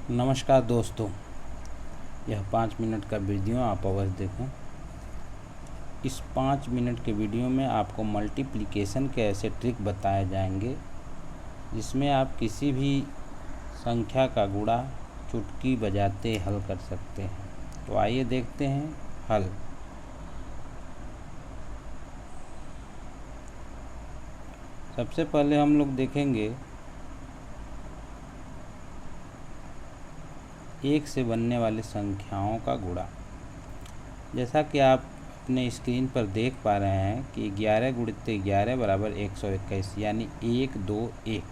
नमस्कार दोस्तों, यह 5 मिनट का वीडियो आप अवश्य देखें। इस 5 मिनट के वीडियो में आपको मल्टीप्लिकेशन के ऐसे ट्रिक बताए जाएंगे जिसमें आप किसी भी संख्या का गुणा चुटकी बजाते हल कर सकते हैं। तो आइए देखते हैं हल। सबसे पहले हम लोग देखेंगे एक से बनने वाली संख्याओं का गुणा। जैसा कि आप अपने स्क्रीन पर देख पा रहे हैं कि 11 गुणित 11 बराबर 121 यानी 1 2 1।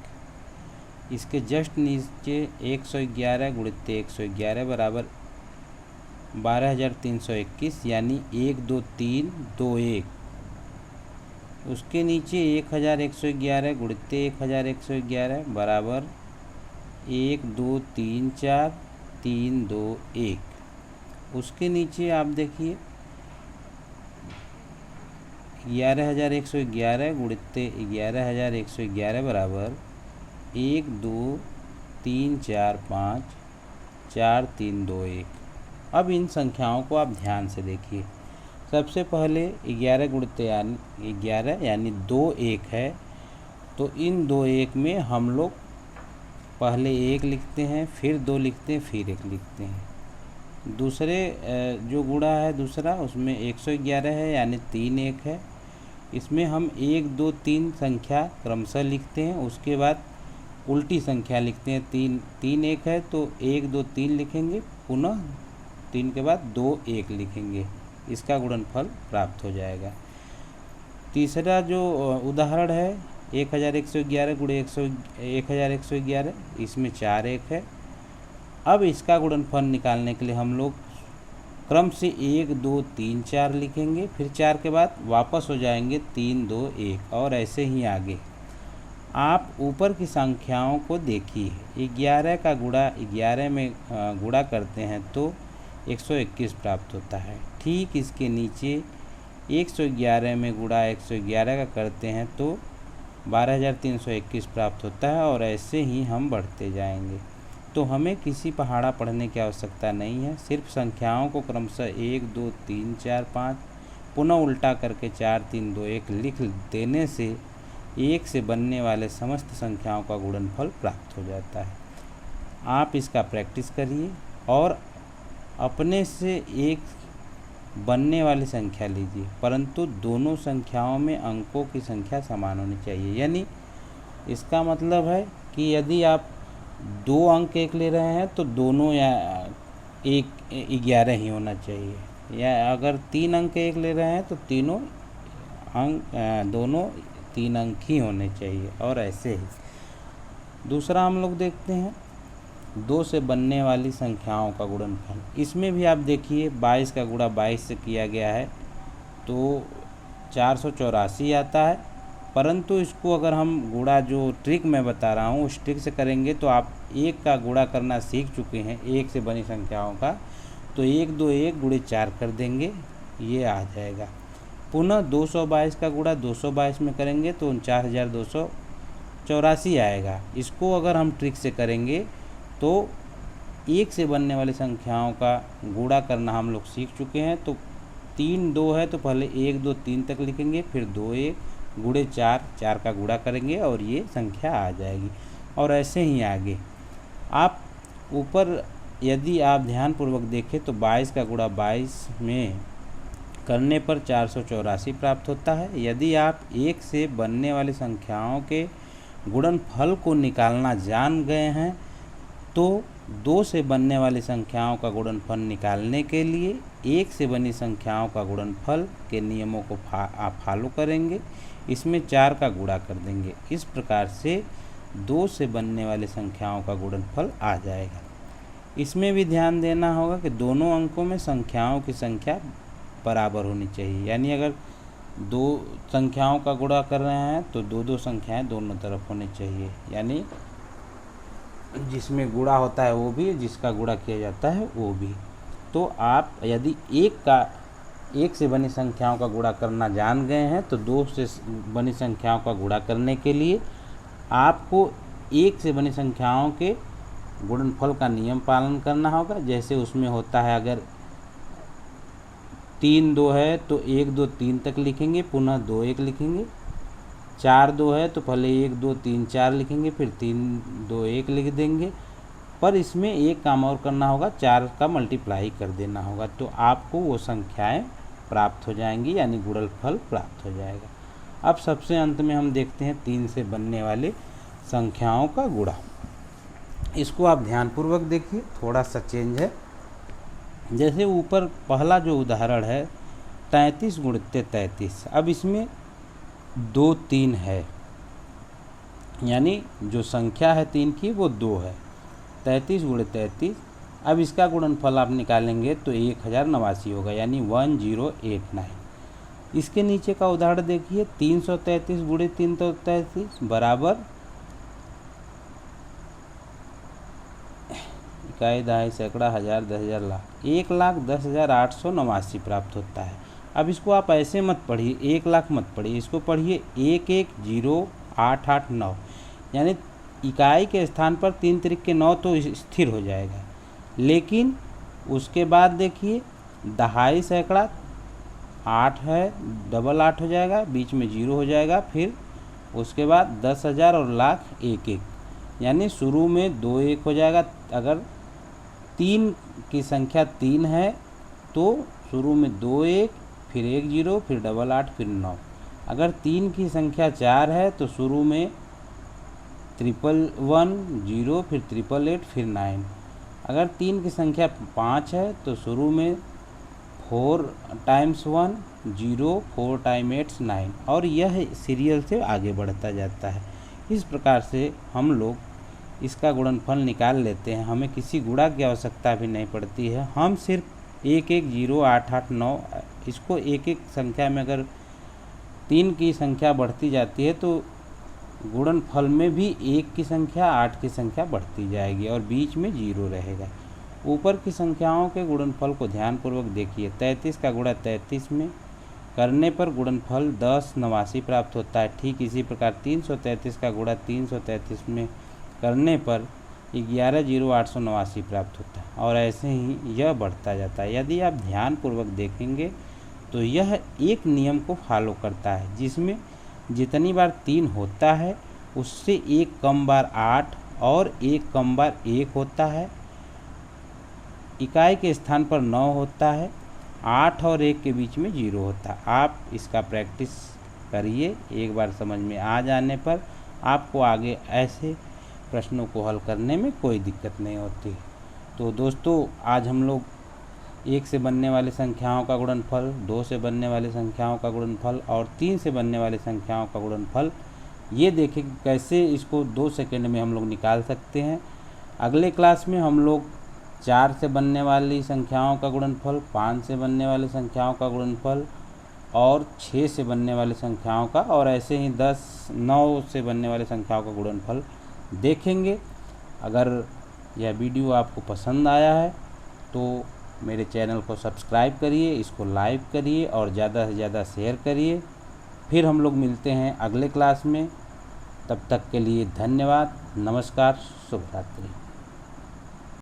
इसके जस्ट नीचे 111 गुणित 111 बराबर 12,321 यानी 1 2 3 2 1। उसके नीचे 1111 गुणित 1111 बराबर 1 2 3 4 3 2 1। उसके नीचे आप देखिए 11,111 गुणित 11,111 बराबर 1 2 3 4 5 4 3 2 1। अब इन संख्याओं को आप ध्यान से देखिए। सबसे पहले 11 गुणित 11 यानी 2 1 है, तो इन 2 1 में हम लोग पहले 1 लिखते हैं, फिर 2 लिखते हैं, फिर 1 लिखते हैं। दूसरे जो गुणा है दूसरा, उसमें 111 है यानी 3 1 है। इसमें हम 1 2 3 संख्या क्रमशः लिखते हैं, उसके बाद उल्टी संख्या लिखते हैं। 3 1 है तो 1 2 3 लिखेंगे, पुनः 3 के बाद 2 1 लिखेंगे। इसका गुणनफल प्राप्त हो जाएगा। तीसरा जो उदाहरण है 1111 गुणे 1111, इसमें 4 1 है। अब इसका गुणनफल निकालने के लिए हम लोग क्रम से 1 2 3 4 लिखेंगे, फिर 4 के बाद वापस हो जाएंगे 3 2 1 और ऐसे ही आगे। आप ऊपर की संख्याओं को देखिए। 11 का गुणा 11 में गुणा करते हैं तो 121 प्राप्त होता है। ठीक इसके नीचे 111 में गुणा 111 का करते हैं तो 12,321 प्राप्त होता है और ऐसे ही हम बढ़ते जाएंगे। तो हमें किसी पहाड़ा पढ़ने की आवश्यकता नहीं है, सिर्फ संख्याओं को क्रमशः 1 2 3 4 5 पुनः उल्टा करके 4 3 2 1 लिख देने से एक से बनने वाले समस्त संख्याओं का गुणनफल प्राप्त हो जाता है। आप इसका प्रैक्टिस करिए और अपने से एक बनने वाली संख्या लीजिए, परंतु दोनों संख्याओं में अंकों की संख्या समान होनी चाहिए। यानी इसका मतलब है कि यदि आप 2 अंक 1 ले रहे हैं तो दोनों या 11 ही होना चाहिए, या अगर 3 अंक 1 ले रहे हैं तो तीनों अंक दोनों 3 अंक ही होने चाहिए और ऐसे ही। दूसरा हम लोग देखते हैं 2 से बनने वाली संख्याओं का गुणनफल। इसमें भी आप देखिए 22 का गुणा 22 से किया गया है तो 484 आता है, परंतु इसको अगर हम गुणा जो ट्रिक मैं बता रहा हूँ उस ट्रिक से करेंगे तो आप 1 का गुणा करना सीख चुके हैं 1 से बनी संख्याओं का, तो 1 2 1 गुणे 4 कर देंगे, ये आ जाएगा। पुनः 222 का गुणा 222 में करेंगे तो 49,284 आएगा। इसको अगर हम ट्रिक से करेंगे तो 1 से बनने वाली संख्याओं का गुणा करना हम लोग सीख चुके हैं। तो 3 2 है तो पहले 1 2 3 तक लिखेंगे, फिर 2 1 गुणे 4 4 का गुणा करेंगे और ये संख्या आ जाएगी और ऐसे ही आगे। आप ऊपर यदि आप ध्यानपूर्वक देखें तो 22 का गुणा 22 में करने पर 484 प्राप्त होता है। यदि आप 1 से बनने वाली संख्याओं के गुणनफल को निकालना जान गए हैं तो 2 से बनने वाली संख्याओं का गुणनफल निकालने के लिए 1 से बनी संख्याओं का गुणनफल के नियमों को आप फॉलो करेंगे। इसमें 4 का गुणा कर देंगे। इस प्रकार से 2 से बनने वाली संख्याओं का गुणनफल आ जाएगा। इसमें भी ध्यान देना होगा कि दोनों अंकों में संख्याओं की संख्या बराबर होनी चाहिए। यानी अगर 2 संख्याओं का गुणा कर रहे हैं तो 2 2 संख्याएं दोनों तरफ होनी चाहिए। यानी जिसमें गुणा होता है वो भी, जिसका गुणा किया जाता है वो भी। तो आप यदि 1 से बनी संख्याओं का गुणा करना जान गए हैं तो 2 से बनी संख्याओं का गुणा करने के लिए आपको 1 से बनी संख्याओं के गुणनफल का नियम पालन करना होगा। जैसे उसमें होता है, अगर 3 2 है तो 1 2 3 तक लिखेंगे, पुनः 2 1 लिखेंगे। 4 2 है तो पहले 1 2 3 4 लिखेंगे, फिर 3 2 1 लिख देंगे। पर इसमें एक काम और करना होगा, 4 का मल्टीप्लाई कर देना होगा, तो आपको वो संख्याएं प्राप्त हो जाएंगी, यानी गुणनफल प्राप्त हो जाएगा। अब सबसे अंत में हम देखते हैं 3 से बनने वाले संख्याओं का गुणा। इसको आप ध्यानपूर्वक देखिए, थोड़ा सा चेंज है। जैसे ऊपर पहला जो उदाहरण है 33 गुणित 33, अब इसमें 2 3 है, यानी जो संख्या है 3 की वो 2 है। 33 गुणित 33, अब इसका गुणनफल आप निकालेंगे तो 1089 होगा, यानी 1089। इसके नीचे का उदाहरण देखिए 333 गुणित 333 बराबर इकाई, दहाई, सैकड़ा, हजार, 10,000, लाख, 1,10,889 प्राप्त होता है। अब इसको आप ऐसे मत पढ़िए, 1 लाख मत पढ़िए, इसको पढ़िए 110889, यानी इकाई के स्थान पर 3 3 9 तो स्थिर हो जाएगा। लेकिन उसके बाद देखिए दहाई, सैकड़ा 8 है, डबल 8 हो जाएगा, बीच में 0 हो जाएगा, फिर उसके बाद 10,000 और लाख 1 1, यानी शुरू में 2 1 हो जाएगा। अगर 3 की संख्या 3 है तो शुरू में 2 1, फिर 1 0, फिर डबल 8, फिर 9। अगर 3 की संख्या 4 है तो शुरू में 111 0, फिर 888, फिर 9। अगर 3 की संख्या 5 है तो शुरू में 4 टाइम्स 1 0, 4 टाइम 8 9, और यह सीरियल से आगे बढ़ता जाता है। इस प्रकार से हम लोग इसका गुणनफल निकाल लेते हैं। हमें किसी गुणा की आवश्यकता भी नहीं पड़ती है, हम सिर्फ 110889, इसको एक एक संख्या में अगर 3 की संख्या बढ़ती जाती है तो गुणनफल में भी 1 की संख्या 8 की संख्या बढ़ती जाएगी और बीच में 0 रहेगा। ऊपर की संख्याओं के गुणनफल को ध्यानपूर्वक देखिए। 33 का गुणा 33 में करने पर गुणनफल 1089 प्राप्त होता है। ठीक इसी प्रकार 333 का गुणा 333 में करने पर 11,0889 प्राप्त होता है, और ऐसे ही यह बढ़ता जाता है। यदि आप ध्यानपूर्वक देखेंगे तो यह एक नियम को फॉलो करता है, जिसमें जितनी बार 3 होता है उससे एक कम बार 8 और एक कम बार 1 होता है। इकाई के स्थान पर 9 होता है, 8 और 1 के बीच में 0 होता है। आप इसका प्रैक्टिस करिए, एक बार समझ में आ जाने पर आपको आगे ऐसे प्रश्नों को हल करने में कोई दिक्कत नहीं होती। तो दोस्तों, आज हम लोग 1 से बनने वाली संख्याओं का गुणनफल, 2 से बनने वाली संख्याओं का गुणनफल और 3 से बनने वाली संख्याओं का गुणनफल ये देखें कि कैसे इसको 2 सेकंड में हम लोग निकाल सकते हैं। अगले क्लास में हम लोग 4 से बनने वाली संख्याओं का गुणनफल, 5 से बनने वाली संख्याओं का गुणनफल और 6 से बनने वाली संख्याओं का, और ऐसे ही 10 9 से बनने वाली संख्याओं का गुणनफल देखेंगे। अगर यह वीडियो आपको पसंद आया है तो मेरे चैनल को सब्सक्राइब करिए, इसको लाइक करिए और ज़्यादा से ज़्यादा शेयर करिए। फिर हम लोग मिलते हैं अगले क्लास में। तब तक के लिए धन्यवाद, नमस्कार, शुभ रात्रि।